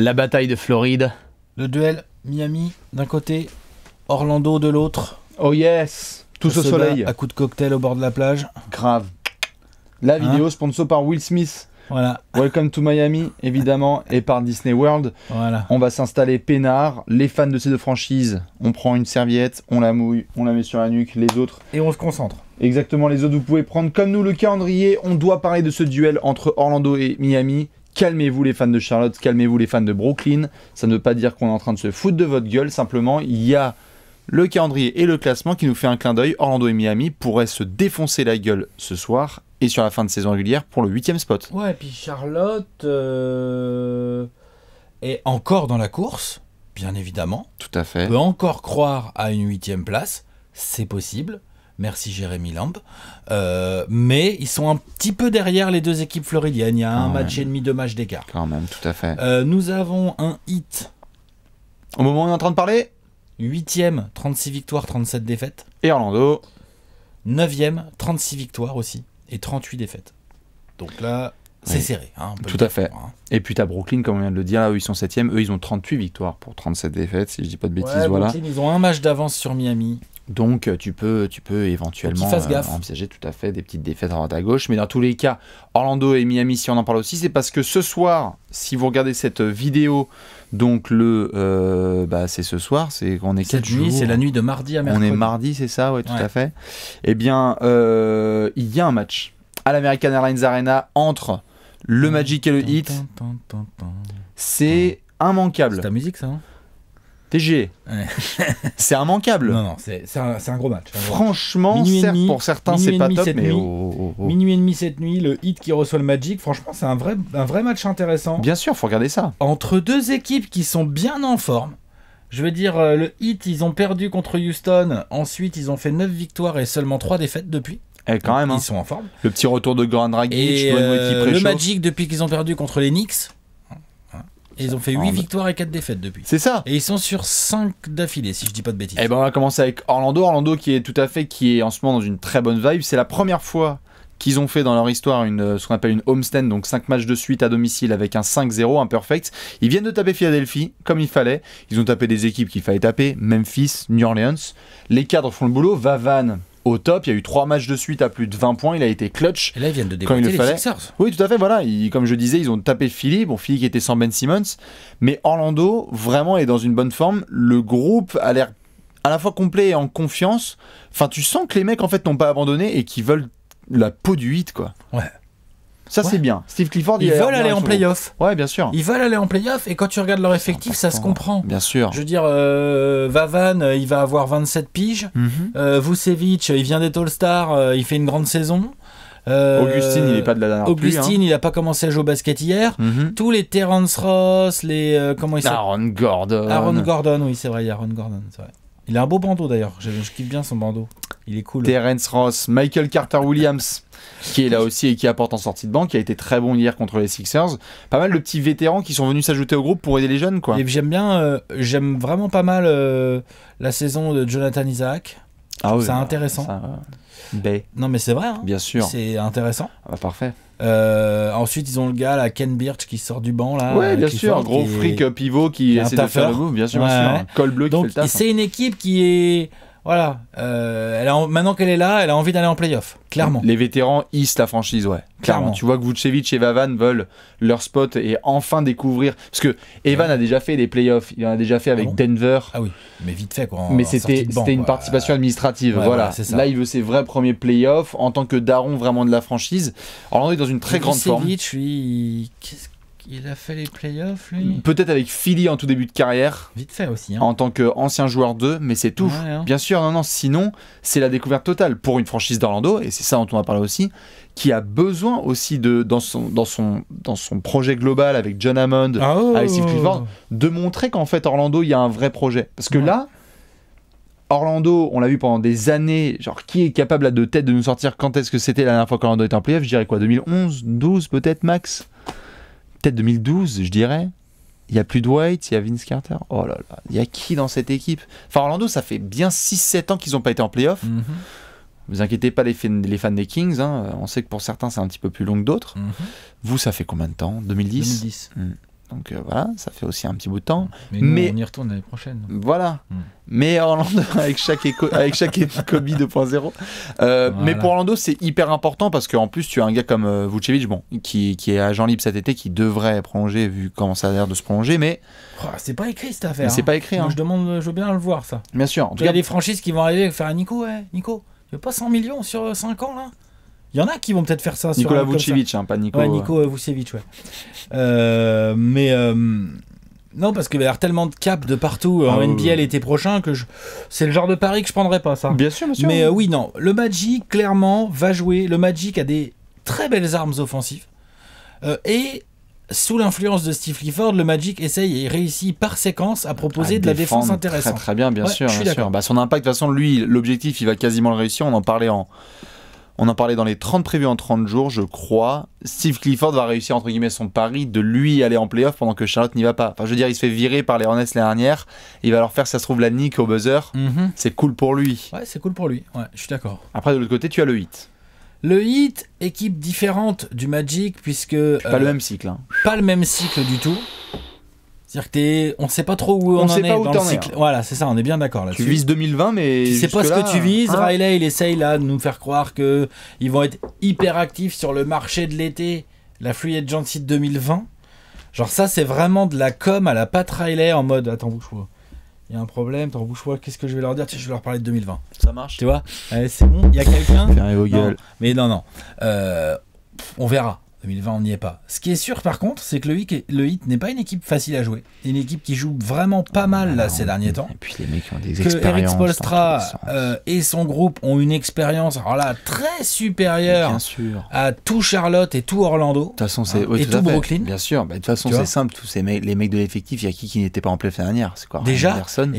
La bataille de Floride. Le duel Miami d'un côté, Orlando de l'autre. Oh yes. Tous au soleil. À coup de cocktail au bord de la plage. Grave. La vidéo sponsor par Will Smith. Voilà. Welcome to Miami, évidemment, et par Disney World. Voilà. On va s'installer peinard. Les fans de ces deux franchises, on prend une serviette, on la mouille, on la met sur la nuque. Les autres... Et on se concentre. Exactement, les autres, vous pouvez prendre comme nous le calendrier. On doit parler de ce duel entre Orlando et Miami. Calmez-vous les fans de Charlotte, calmez-vous les fans de Brooklyn. Ça ne veut pas dire qu'on est en train de se foutre de votre gueule. Simplement, il y a le calendrier et le classement qui nous fait un clin d'œil. Orlando et Miami pourraient se défoncer la gueule ce soir et sur la fin de saison régulière pour le 8e spot. Ouais, et puis Charlotte est encore dans la course, bien évidemment. Tout à fait. On peut encore croire à une 8e place, c'est possible. Merci Jérémy Lamb. Mais ils sont un petit peu derrière les deux équipes floridiennes. Il y a un match et demi, 2 matchs d'écart. Quand même, tout à fait. Nous avons un hit. Au moment où on est en train de parler, 8e, 36 victoires, 37 défaites. Et Orlando. 9e, 36 victoires aussi. Et 38 défaites. Donc là, c'est serré. Hein, tout à fait. Hein. Et puis t'as Brooklyn, comme on vient de le dire, là où ils sont 7e. Eux, ils ont 38 victoires pour 37 défaites, si je dis pas de bêtises. Ouais, voilà. Brooklyn, ils ont un match d'avance sur Miami. Donc tu peux éventuellement envisager tout à fait des petites défaites à droite à gauche. Mais dans tous les cas, Orlando et Miami, si on en parle aussi, c'est parce que ce soir, si vous regardez cette vidéo, donc c'est ce soir, c'est qu'on est quel jour ? C'est la nuit de mardi à mercredi. On est mardi, c'est ça, ouais, tout à fait. Eh bien, il y a un match à l'American Airlines Arena entre le Magic et le Heat. C'est immanquable. C'est ta musique, ça, hein ? TG, c'est immanquable. Non, c'est un gros match. Franchement, certes, pour certains, c'est pas top, mais minuit et demi cette nuit, le Heat qui reçoit le Magic, franchement, c'est un vrai match intéressant. Bien sûr, faut regarder ça. Entre deux équipes qui sont bien en forme. Je veux dire, le Heat, ils ont perdu contre Houston. Ensuite, ils ont fait 9 victoires et seulement 3 défaites depuis. Quand même, ils sont en forme. Le petit retour de Goran Dragic, et le Magic, depuis qu'ils ont perdu contre les Knicks, ils ont fait 8 victoires et 4 défaites depuis. C'est ça. Et ils sont sur 5 d'affilée, si je dis pas de bêtises. Et ben on va commencer avec Orlando. Orlando qui est en ce moment dans une très bonne vibe. C'est la première fois qu'ils ont fait dans leur histoire ce qu'on appelle une homestand, donc 5 matchs de suite à domicile avec un 5-0, un perfect. Ils viennent de taper Philadelphie, comme il fallait. Ils ont tapé des équipes qu'il fallait taper, Memphis, New Orleans. Les cadres font le boulot. Vavan au top, il y a eu 3 matchs de suite à plus de 20 points, il a été clutch. Et là, ils viennent de déboîter les Sixers. Oui, tout à fait, voilà. Comme je disais, ils ont tapé Philly. Bon, Philly qui était sans Ben Simmons. Mais Orlando, vraiment, est dans une bonne forme. Le groupe a l'air à la fois complet et en confiance. Enfin, tu sens que les mecs, en fait, n'ont pas abandonné et qu'ils veulent la peau du hit, quoi. Ouais. Ça, c'est bien. Steve Clifford, ils veulent aller en play-off. Ouais, bien sûr. Ils veulent aller en play-off et quand tu regardes leur effectif, ça se comprend. Bien sûr. Je veux dire, Vavan, il va avoir 27 piges. Vucevic, il vient d'être All-Star, il fait une grande saison. Augustine, il n'est pas de la dernière pluie. Augustine, il n'a pas commencé à jouer au basket hier. Tous les Terrence Ross, comment il s'appelle ? Aaron Gordon. Aaron Gordon, oui, c'est vrai, il y a Aaron Gordon, c'est vrai. Il a un beau bandeau d'ailleurs, je kiffe bien son bandeau. Il est cool. Terrence Ross, Michael Carter-Williams, qui est là aussi et qui apporte en sortie de banc, qui a été très bon hier contre les Sixers. Pas mal de petits vétérans qui sont venus s'ajouter au groupe pour aider les jeunes, quoi. Et j'aime vraiment pas mal la saison de Jonathan Isaac. Ah oui, c'est intéressant. Non mais c'est vrai, hein. Bien sûr. C'est intéressant. Ah bah, parfait. Ensuite ils ont le gars là, Ken Birch qui sort du banc là. Ouais, bien sûr, gros fric pivot qui essaie de faire le move, bien sûr, col bleu qui fait le taf. C'est une équipe qui est maintenant qu'elle est là, elle a envie d'aller en play-off, clairement. Les vétérans hissent la franchise, ouais. Clairement. Tu vois que Vucevic et Vavan veulent leur spot et enfin découvrir. Parce que Evan a déjà fait des playoffs, il en a déjà fait avec Denver. Ah oui, mais vite fait quoi. Mais c'était une participation administrative. Voilà. Là, il veut ses vrais premiers playoffs en tant que daron vraiment de la franchise. Orlando est dans une très grande forme. Vucevic, lui, il a fait les playoffs, lui. Peut-être avec Philly en tout début de carrière. Vite fait aussi. En tant qu'ancien joueur 2, mais c'est tout. Bien sûr, non. Sinon, c'est la découverte totale pour une franchise d'Orlando, et c'est ça dont on va parler aussi, qui a besoin aussi dans son projet global avec John Hammond, avec Steve Clifford, de montrer qu'en fait, Orlando, il y a un vrai projet. Parce que là, Orlando, on l'a vu pendant des années, genre qui est capable là, de tête de nous sortir quand est-ce que c'était la dernière fois qu'Orlando était en playoff, je dirais quoi, 2011, 12 peut-être max, peut-être 2012 je dirais. Il n'y a plus Dwight, il y a Vince Carter. Oh là là, il y a qui dans cette équipe? Enfin Orlando, ça fait bien 6-7 ans qu'ils n'ont pas été en playoff. Vous inquiétez pas les fans des Kings, hein. On sait que pour certains c'est un petit peu plus long que d'autres. Vous, ça fait combien de temps? 2010. Donc voilà, ça fait aussi un petit bout de temps. Mais on y retourne l'année prochaine. Voilà. Mais Orlando, avec chaque Kobe 2.0. Voilà. Mais pour Orlando, c'est hyper important parce qu'en plus, tu as un gars comme Vucevic, qui est agent libre cet été, qui devrait prolonger vu comment ça a l'air de se prolonger. Mais c'est pas écrit cette affaire. C'est pas écrit. Moi, je veux bien le voir, ça. Bien sûr. Il y a des franchises qui vont arriver et faire un Nico, tu veux pas 100 millions sur 5 ans là? Il y en a qui vont peut-être faire ça. Nicolas Vucevic, pas Nico. Ouais, Nico Vucevic, non, parce qu'il va y avoir tellement de caps de partout en NBA l'été prochain que c'est le genre de pari que je prendrais pas, ça. Bien sûr, bien sûr. Mais oui, non. Le Magic, clairement, va jouer. Le Magic a des très belles armes offensives. Et sous l'influence de Steve Clifford, le Magic essaye et réussit par séquence à proposer de la défense intéressante. Très bien, bien sûr. Son impact, de toute façon, lui, l'objectif, il va quasiment le réussir. On en parlait dans les 30 prévus en 30 jours, je crois. Steve Clifford va réussir, entre guillemets, son pari de lui aller en playoff pendant que Charlotte n'y va pas. Enfin, je veux dire, il se fait virer par les Hornets l'année dernière. Il va leur faire, ça se trouve, la nique au buzzer. C'est cool pour lui. Ouais, c'est cool pour lui. Ouais, je suis d'accord. Après, de l'autre côté, tu as le Heat. Le Heat, équipe différente du Magic, puisque... Pas le même cycle. Pas le même cycle du tout. C'est-à-dire que on sait pas trop où on en est dans le cycle. Voilà, c'est ça, on est bien d'accord là-dessus. Tu vises 2020, mais tu sais pas ce que tu vises. Riley, il essaye là de nous faire croire que ils vont être hyper actifs sur le marché de l'été, la Free Agency de 2020. Genre ça, c'est vraiment de la com à la Pat Riley en mode attends, bouge-toi. Il y a un problème, attends, bouge-toi, qu'est-ce que je vais leur dire? Tu sais, je vais leur parler de 2020. Ça marche. Tu vois? C'est bon, il y a quelqu'un. Fermez vos gueules. Mais non. On verra. 2020, on n'y est pas. Ce qui est sûr, par contre, c'est que le Heat n'est pas une équipe facile à jouer. Une équipe qui joue vraiment pas mal là ces derniers temps. Et puis les mecs ont des expériences. Que Eric Spoelstra et son groupe ont une expérience, alors là, très supérieure à tout Charlotte et tout Orlando. De toute façon, et tout Brooklyn. Bien sûr. De toute façon, c'est simple. Tous les mecs de l'effectif, il y a qui n'était pas en playoff l'année dernière. C'est quoi? Déjà. Personne.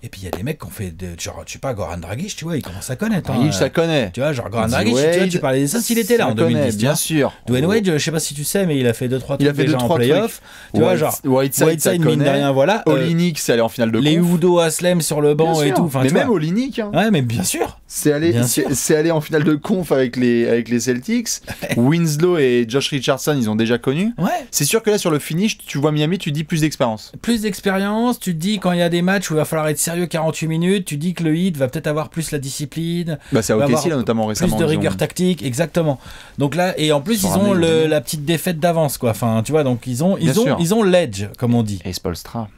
Et puis il y a des mecs qui ont fait genre, je sais pas, Goran Dragic, tu vois, il commence à connaître. Dragic, ça connaît. Tu vois, genre Goran Dragic, tu vois, tu parlais de ça s'il était là en 2010. Bien sûr. Dwayne Wade, je sais pas si tu sais, mais il a fait 2-3 trucs déjà en playoff. Tu vois, genre, Whiteside mine de rien, voilà. Olynyk, c'est allé en finale de conf. Les Udo Aslem sur le banc et tout. Mais même Olynyk. Ouais, mais bien sûr. C'est allé en finale de conf avec les Celtics. Winslow et Josh Richardson, ils ont déjà connu. Ouais. C'est sûr que là, sur le finish, tu vois Miami, tu dis plus d'expérience. Plus d'expérience, tu te dis quand il y a des matchs où il va falloir être sérieux 48 minutes, tu dis que le Heat va peut-être avoir plus la discipline. C'est à OKC là, notamment récemment. Plus de rigueur tactique, exactement. Donc là, et en plus, ils ont la petite défaite d'avance, quoi. Enfin, tu vois, donc ils ont l'edge, comme on dit. Et Spoelstra.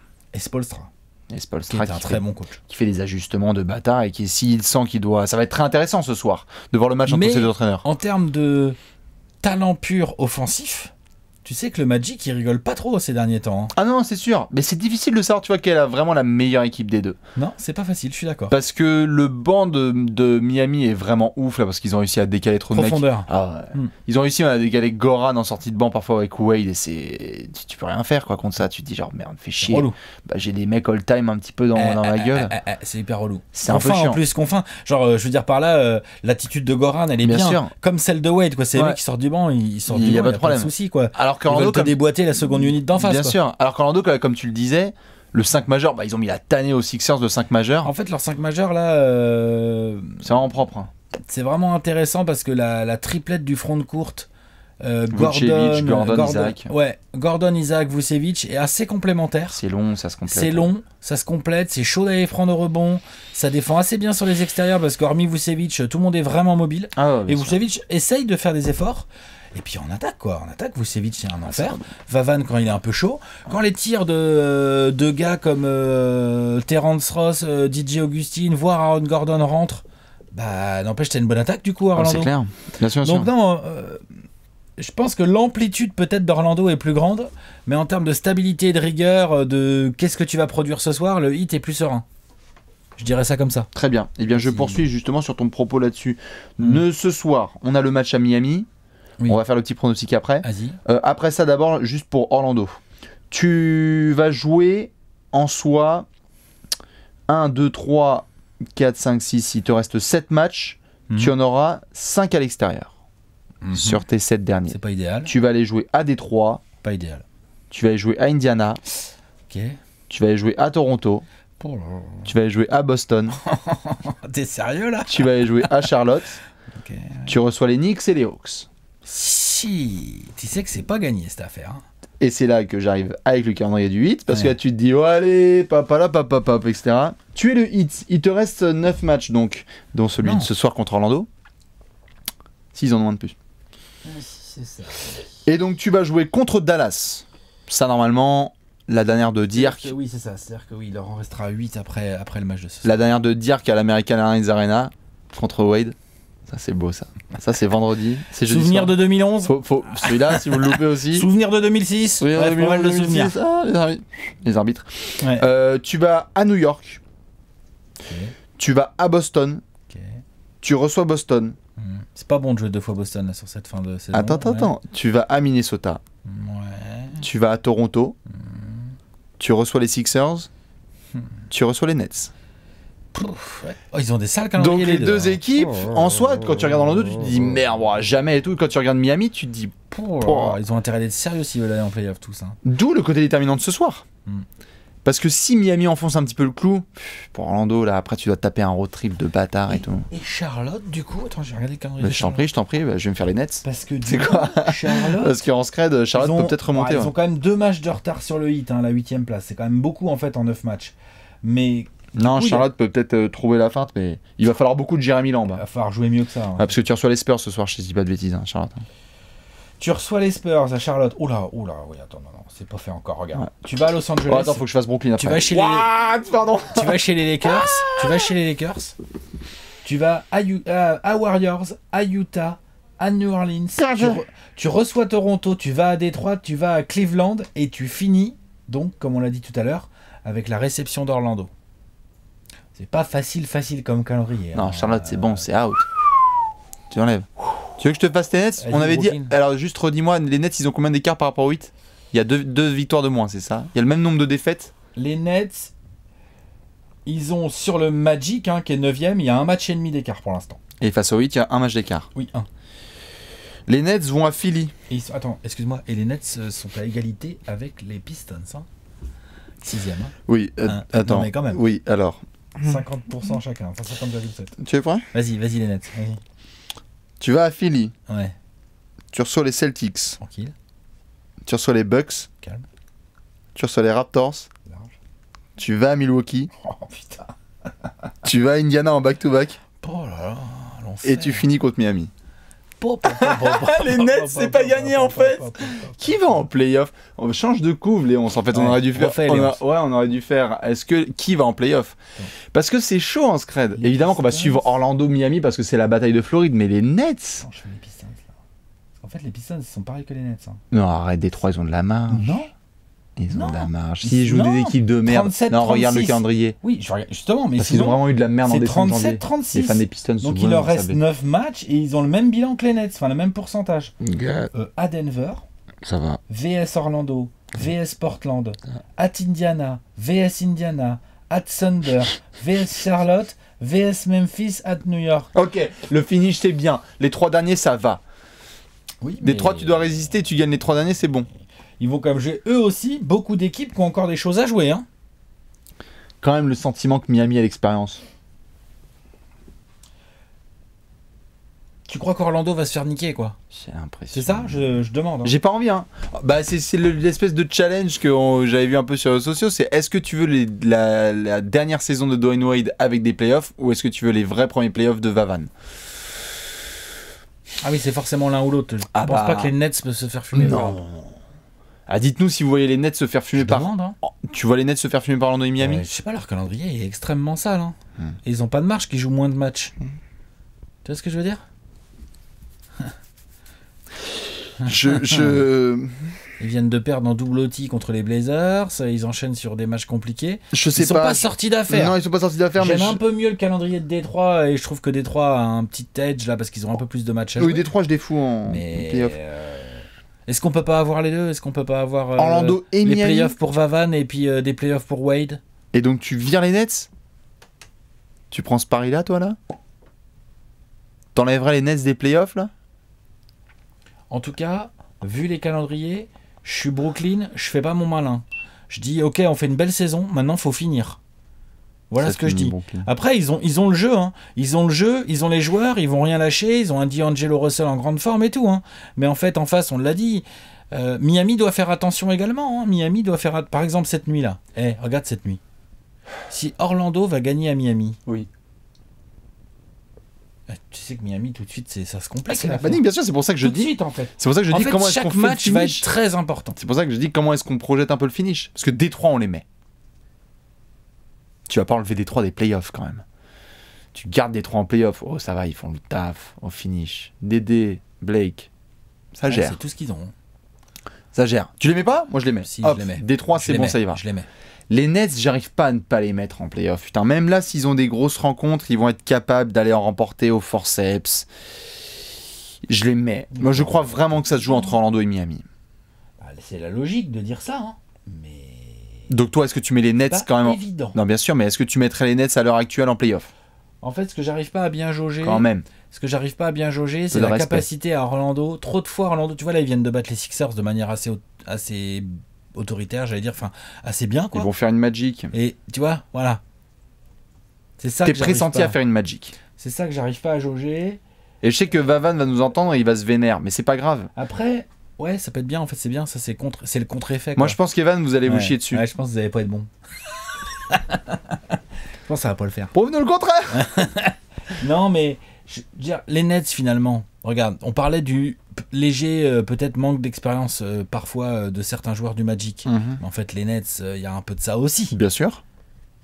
Qui est un très bon coach. Qui fait des ajustements de bâtard et qui, s'il sent qu'il doit. Ça va être très intéressant ce soir de voir le match entre ces deux entraîneurs. En termes de talent pur offensif, tu sais que le Magic, il rigole pas trop ces derniers temps. Ah non, c'est sûr. Mais c'est difficile de savoir, tu vois, quelle est vraiment la meilleure équipe des deux. Non, c'est pas facile, je suis d'accord. Parce que le banc de Miami est vraiment ouf, là, parce qu'ils ont réussi à décaler trop de mecs. Ah, ouais. Ils ont réussi à décaler Goran en sortie de banc, parfois avec Wade, et tu peux rien faire, quoi, contre ça. Tu te dis, genre, merde, fais chier. Relou. J'ai des mecs all-time un petit peu dans la gueule. C'est hyper relou. C'est un peu chiant. En plus, genre, je veux dire par là, l'attitude de Goran, elle est bien sûr. Comme celle de Wade, quoi. C'est les mecs qui sortent du banc, ils sortent du banc, il y a pas de problème. Souci, quoi. Alors qu'Orlando, comme déboîter la seconde unité d'en face. Bien sûr. Alors qu'Orlando, comme tu le disais, le 5 majeur, ils ont mis la tannée aux Sixers de 5 majeur. En fait, leur 5 majeur, là... c'est vraiment propre. Hein. C'est vraiment intéressant parce que la triplette du front de courte, Gordon, Isaac. Ouais, Gordon, Isaac, Vucevic est assez complémentaire. C'est long, ça se complète. C'est long, ça se complète, c'est chaud d'aller prendre au rebond. Ça défend assez bien sur les extérieurs parce qu'hormis Vucevic, tout le monde est vraiment mobile. Et Vucevic essaye de faire des efforts. Et puis on attaque, quoi. On attaque, Vucevic, c'est un enfer. Vavan quand il est un peu chaud. Quand les tirs de gars comme Terrence Ross, DJ Augustine, voire Aaron Gordon rentrent, n'empêche, t'as une bonne attaque du coup, Orlando. C'est clair. Bien sûr. Donc non, je pense que l'amplitude peut-être d'Orlando est plus grande, mais en termes de stabilité et de rigueur, de qu'est-ce que tu vas produire ce soir, le Heat est plus serein. Je dirais ça comme ça. Très bien. Eh bien, je poursuis justement sur ton propos là-dessus. Ce soir, on a le match à Miami. On va faire le petit pronostic après. Après ça, d'abord, juste pour Orlando. Tu vas jouer en soi 1, 2, 3, 4, 5, 6. Il te reste 7 matchs. Tu en auras 5 à l'extérieur. Sur tes 7 derniers. C'est pas idéal. Tu vas aller jouer à Détroit. Pas idéal. Tu vas aller jouer à Indiana. Ok. Tu vas aller jouer à Toronto. Tu vas aller jouer à Boston. T'es sérieux là? Tu vas aller jouer à Charlotte. Tu reçois les Knicks et les Hawks. Si, tu sais que c'est pas gagné cette affaire. Hein. Et c'est là que j'arrive avec le calendrier du 8, parce que là tu te dis, oh allez, papa là, papa, etc. Tu es le hit, il te reste 9 matchs, donc, dont celui de ce soir contre Orlando. 6 en ont moins de plus. C'est ça. Et donc tu vas jouer contre Dallas. Ça normalement, la dernière de Dirk. Oui, c'est ça, c'est-à-dire que oui, il leur en restera 8 après le match de ce soir. La dernière de Dirk à l'American Airlines Arena contre Wade. Ça c'est beau ça. Ça c'est vendredi. C'est jeudi Souvenir soir. de 2011. Celui-là, si vous le loupez aussi. Souvenir de 2006. Bref, pas mal de souvenirs. Les arbitres. Ouais. Tu vas à New York. Okay. Tu vas à Boston. Okay. Tu reçois Boston. C'est pas bon de jouer 2 fois Boston là, sur cette fin de saison. Attends. Tu vas à Minnesota. Tu vas à Toronto. Tu reçois les Sixers. Tu reçois les Nets. Ils ont des sales calendriers. Donc les deux équipes, en soi, quand tu regardes Orlando, tu te dis merde, jamais et tout. Quand tu regardes Miami, tu te dis ils ont intérêt d'être sérieux s'ils veulent aller en playoff tous. D'où le côté déterminant de ce soir. Parce que si Miami enfonce un petit peu le clou, pour Orlando, là, après tu dois taper un road trip de bâtard et tout. Et Charlotte, du coup, attends, j'ai regardé le calendrier. Je t'en prie, je vais me faire les Nets. Parce que c'est quoi Charlotte. Parce qu'en scred, Charlotte peut peut-être remonter. Ils ont quand même 2 matchs de retard sur le hit, la 8ème place. C'est quand même beaucoup en fait en 9 matchs. Mais. Non, Charlotte peut peut-être trouver la feinte, mais il va falloir beaucoup de Jeremy Lamb. Il va falloir jouer mieux que ça. Parce que tu reçois les Spurs ce soir, je te dis pas de bêtises, Charlotte. Tu reçois les Spurs à Charlotte. Oula, oui, attends, non, c'est pas fait encore, regarde. Ouais. Tu vas à Los Angeles. Attends, faut que je fasse Brooklyn après. Tu vas chez Tu vas chez les Lakers. Tu vas à Warriors, à Utah, à New Orleans. Tu reçois Toronto, tu vas à Détroit, tu vas à Cleveland et tu finis, donc, comme on l'a dit tout à l'heure, avec la réception d'Orlando. C'est pas facile comme calendrier. Non, Charlotte, c'est bon, c'est out. Tu enlèves. Tu veux que je te fasse tes Nets ? On avait dit. Alors, juste redis-moi, les Nets, ils ont combien d'écart par rapport aux 8 ? Il y a deux victoires de moins, c'est ça ? Il y a le même nombre de défaites ? Les Nets, ils ont sur le Magic, qui est 9ème, il y a un match et demi d'écart pour l'instant. Et face aux 8, il y a un match d'écart ? Oui, un. Les Nets vont à Philly. Attends, excuse-moi. Et les Nets sont à égalité avec les Pistons. 6ème. Oui, attends. Non, mais quand même. Oui, alors. 50% chacun, enfin 50,7. Tu es prêt ? Vas-y les Nets. Vas-y. Tu vas à Philly. Ouais. Tu reçois les Celtics. Tranquille. Tu reçois les Bucks. Calme. Tu reçois les Raptors. Large. Tu vas à Milwaukee. Oh putain. Tu vas à Indiana en back-to-back. Oh là là, l'enfer. Et tu finis contre Miami. Les Nets, c'est pas gagné en fait. Qui va en playoff ? On change de couve, Léon. En fait, on aurait dû faire. On aurait dû faire. Est-ce que qui va en playoff ? Parce que c'est chaud en scred. Évidemment qu'on va suivre Orlando-Miami parce que c'est la bataille de Floride, mais les Nets. Non, je fais les Pistons là. En fait, les Pistons sont pareils que les Nets. Non, arrête, Détroit, ils ont de la marge. Non. Ils ont de la marge. S'ils jouent des équipes de merde. 37, non, 36. Regarde le calendrier. Oui, justement, mais parce qu'ils ont vraiment eu de la merde en décembre. 37-36. Les fans des Pistons. Donc il leur reste 9 matchs et ils ont le même bilan que les Nets, enfin le même pourcentage. God. À Denver. Ça va. VS Orlando, VS Portland, at Indiana, VS Indiana, at Thunder, VS Charlotte, VS Memphis, at New York. Ok, le finish c'est bien. Les 3 derniers ça va. Oui, les 3 tu dois résister, tu gagnes les 3 derniers, c'est bon. Ils vont quand même jouer eux aussi beaucoup d'équipes qui ont encore des choses à jouer. Quand même le sentiment que Miami a l'expérience. Tu crois qu'Orlando va se faire niquer, quoi? J'ai l'impression. C'est ça? Je demande. J'ai pas envie, Bah, c'est l'espèce de challenge que j'avais vu un peu sur les réseaux sociaux. C'est est-ce que tu veux la dernière saison de Dwayne Wade avec des playoffs ou est-ce que tu veux les vrais premiers playoffs de Vavan? Ah oui, c'est forcément l'un ou l'autre. Je pense pas que les Nets peuvent se faire fumer. Non. Ah, dites-nous si vous voyez les Nets se faire fumer par. Tu vois les Nets se faire fumer par Orlando et Miami? Je sais pas, leur calendrier est extrêmement sale. Et ils ont pas de marge, qui jouent moins de matchs. Tu vois ce que je veux dire? Ils viennent de perdre en double OT contre les Blazers. Ils enchaînent sur des matchs compliqués. Ils sont pas sortis d'affaires. Non, ils sont pas sortis d'affaires. J'aime un peu mieux le calendrier de Détroit et je trouve que Détroit a un petit edge là parce qu'ils ont un peu plus de matchs à jouer. Oui, Détroit, je les fous en playoff. Est-ce qu'on peut pas avoir les deux? Est-ce qu'on peut pas avoir Orlando et les Miami playoffs pour Vavan et puis des playoffs pour Wade? Et donc tu vires les Nets? Tu prends ce pari là, toi là? T'enlèverais les Nets des playoffs là? En tout cas, vu les calendriers, je suis Brooklyn, je fais pas mon malin. Je dis ok, on fait une belle saison, maintenant faut finir. Voilà ce que je dis. Brooklyn. Après, ils ont le jeu, Ils ont le jeu, ils ont les joueurs, ils vont rien lâcher, ils ont un D'Angelo Russell en grande forme et tout, Mais en fait, en face, on l'a dit, Miami doit faire attention également. Hein. Miami doit faire... Par exemple, cette nuit-là. Regarde cette nuit. Si Orlando va gagner à Miami... Oui. Tu sais que Miami, tout de suite, ça se complique. C'est la panique, bien sûr, c'est pour ça que je dis... Tout de suite, en fait. C'est pour ça que je dis comment est-ce qu'on fait le finish. Chaque match va être très important. C'est pour ça que je dis comment est-ce qu'on projette un peu le finish. Parce que Détroit, on les met. Tu vas pas enlever Détroit des playoffs, quand même. Tu gardes Détroit en playoffs. Oh, ça va, ils font le taf au finish. Dédé, Blake, ça gère. C'est tout ce qu'ils ont. Ça gère. Tu les mets pas? Moi, je les mets. Si, je les mets. Détroit, c'est bon, ça y va. Je les mets. Les Nets, j'arrive pas à ne pas les mettre en playoff. Putain, même là, s'ils ont des grosses rencontres, ils vont être capables d'aller en remporter au forceps. Je les mets. Moi, je crois vraiment que ça se joue entre Orlando et Miami. C'est la logique de dire ça, hein. Mais... Donc toi, est-ce que tu mets les Nets quand même évident. Non, bien sûr, mais est-ce que tu mettrais les Nets à l'heure actuelle en playoff? En fait, ce que j'arrive pas à bien jauger... Quand même. Ce que j'arrive pas à bien jauger, c'est la capacité à Orlando. Trop de fois, Orlando, tu vois, là, ils viennent de battre les Sixers de manière assez autoritaire, j'allais dire, enfin, assez bien, quoi. Ils vont faire une Magic. Et tu vois, voilà. C'est ça. T'es pressenti à faire une Magic. C'est ça que j'arrive pas à jauger. Et je sais que Vavan va nous entendre et il va se vénère, mais c'est pas grave. Après... Ouais, ça peut être bien, en fait, c'est bien, ça c'est le contre-effet. Moi je pense qu'Evan, vous allez vous chier dessus. Ouais, je pense que vous allez pas être bon. Je pense que ça va pas le faire. Prouve-nous le contraire. Non, mais je veux dire, les Nets finalement, regarde, on parlait du léger peut-être manque d'expérience parfois de certains joueurs du Magic. Mais en fait, les Nets, il y a un peu de ça aussi. Bien sûr.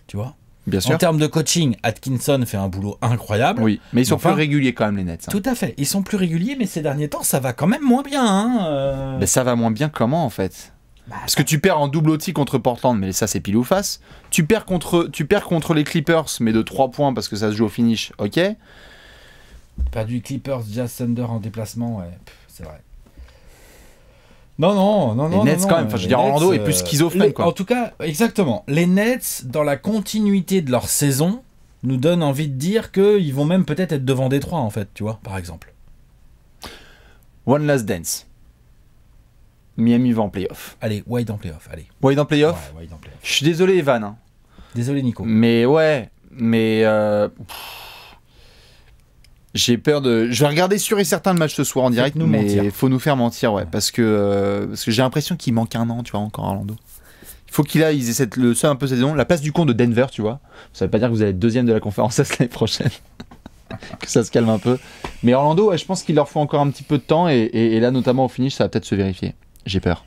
Tu vois ? Bien sûr. En termes de coaching, Atkinson fait un boulot incroyable. Oui, mais ils sont plus réguliers quand même, les Nets. Hein. Tout à fait. Ils sont plus réguliers, mais ces derniers temps, ça va quand même moins bien. Hein, Mais ça va moins bien comment, en fait? Parce que tu perds en double OT contre Portland, mais ça, c'est pile ou face. Tu perds contre les Clippers, mais de 3 points parce que ça se joue au finish, ok. Perdu Clippers, Jazz Thunder en déplacement, ouais, c'est vrai. Non. Les Nets, quand même. Enfin, je veux dire, Orlando est plus schizophrène, quoi. En tout cas, exactement. Les Nets, dans la continuité de leur saison, nous donnent envie de dire qu'ils vont même peut-être être devant Détroit, en fait, tu vois, par exemple. One last dance. Miami va en playoff. Allez, Wade en playoff, allez. Wade en playoff? Ouais, Wade en playoff. Je suis désolé, Evan. Hein. Désolé, Nico. Mais ouais, j'ai peur de... Je vais regarder sûr et certain le match ce soir en direct, mais il faut nous faire mentir, ouais. Parce que j'ai l'impression qu'il manque un an, tu vois, encore à Orlando. Il faut qu'ils essaient de le seul un peu cette saison. La place du con de Denver, tu vois. Ça veut pas dire que vous allez être deuxième de la conférence l'année prochaine. Que ça se calme un peu. Mais Orlando, ouais, je pense qu'il leur faut encore un petit peu de temps. Et là, notamment au finish, ça va peut-être se vérifier. J'ai peur.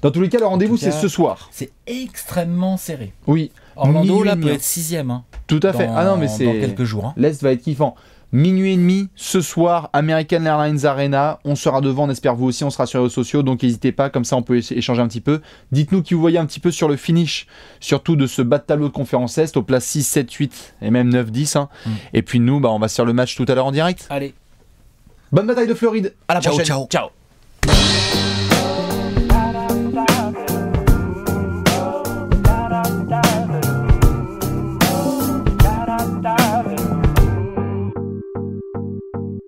Dans tous les cas, le rendez-vous, c'est ce soir. C'est extrêmement serré. Oui. Orlando, là, peut être 6ème. Hein, tout à fait. Ah non, mais c'est... Dans quelques jours. Hein. L'Est va être kiffant. Minuit et demi, ce soir, American Airlines Arena. On sera devant, on espère vous aussi, on sera sur les réseaux sociaux, donc n'hésitez pas, comme ça on peut échanger un petit peu. Dites-nous qui vous voyez un petit peu sur le finish, surtout de ce bas de tableau de conférence Est, aux places 6, 7, 8 et même 9, 10. Hein. Et puis nous, on va se faire le match tout à l'heure en direct. Allez. Bonne bataille de Floride, à la prochaine. Ciao.